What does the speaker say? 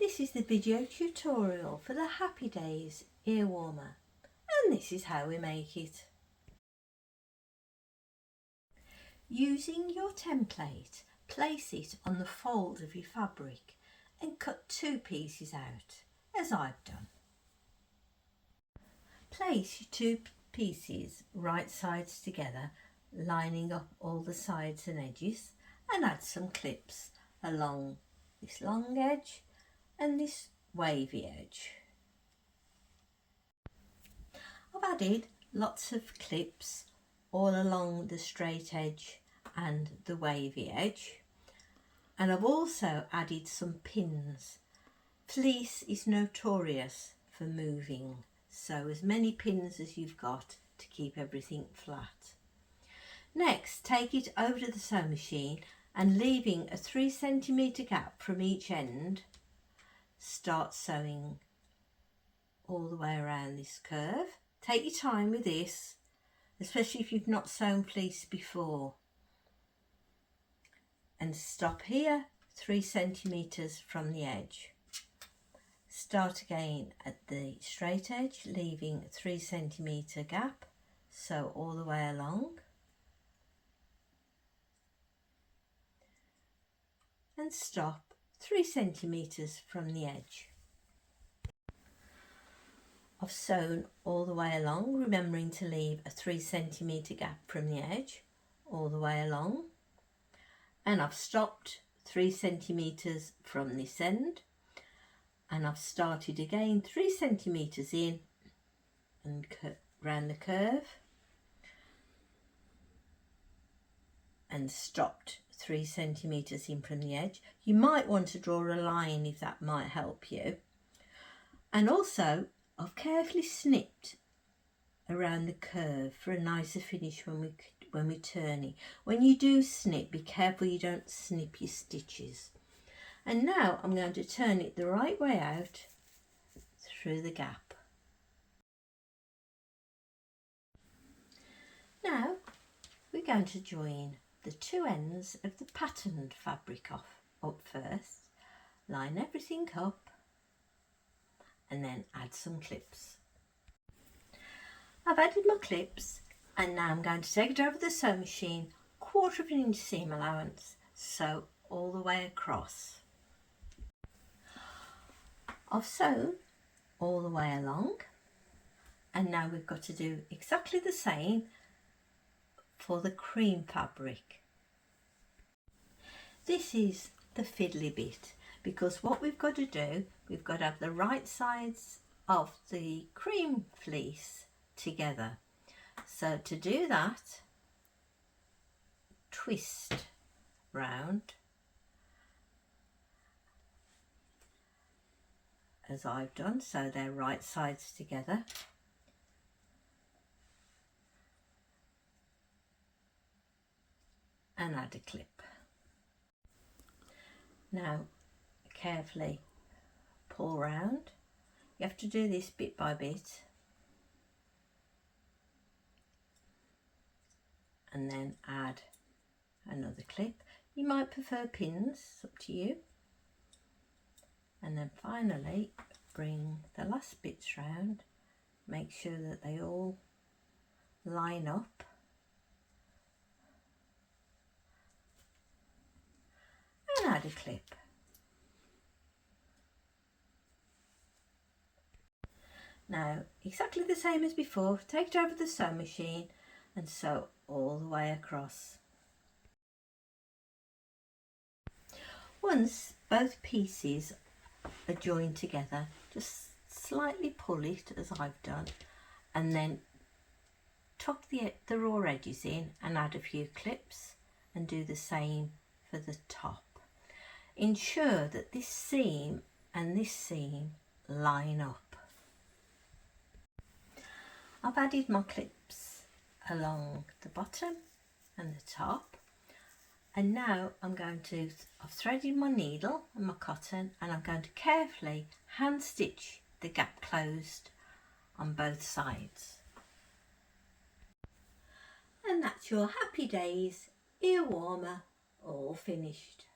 This is the video tutorial for the Happy Days ear warmer, and this is how we make it. Using your template, place it on the fold of your fabric and cut 2 pieces out, as I've done. Place your 2 pieces right sides together, lining up all the sides and edges, and add some clips along this long edge and this wavy edge. I've added lots of clips all along the straight edge and the wavy edge, and I've also added some pins. Fleece is notorious for moving, so as many pins as you've got to keep everything flat. Next, take it over to the sewing machine and, leaving a 3 cm gap from each end, start sewing all the way around this curve. Take your time with this, especially if you've not sewn fleece before, and stop here 3 cm from the edge. Start again at the straight edge, leaving a 3 cm gap, sew all the way along, and stop 3 cm from the edge. I've sewn all the way along, remembering to leave a 3 cm gap from the edge all the way along, and I've stopped 3 cm from this end, and I've started again 3 cm in and round the curve and stopped 3 cm in from the edge. You might want to draw a line if that might help you. And also I've carefully snipped around the curve for a nicer finish when we turn it. When you do snip, be careful you don't snip your stitches. And now I'm going to turn it the right way out through the gap. Now we're going to join the 2 ends of the patterned fabric up first, line everything up, and then add some clips. I've added my clips, and now I'm going to take it over the sewing machine, 1/4 inch seam allowance, sew all the way across. I've sewn all the way along, and now we've got to do exactly the same for the cream fabric. This is the fiddly bit, because what we've got to do, we've got to have the right sides of the cream fleece together. So to do that, twist round as I've done, so they're right sides together, and add a clip. Now carefully pull round. You have to do this bit by bit, and then add another clip. You might prefer pins, it's up to you. And then finally bring the last bits round, make sure that they all line up, and add a clip. Now exactly the same as before, take it over the sewing machine and sew all the way across. Once both pieces are joined together, just slightly pull it as I've done, and then tuck the raw edges in and add a few clips, and do the same for the top. Ensure that this seam and this seam line up. I've added my clips along the bottom and the top, and now I've threaded my needle and my cotton, and I'm going to carefully hand stitch the gap closed on both sides. And that's your Happy Days ear warmer all finished.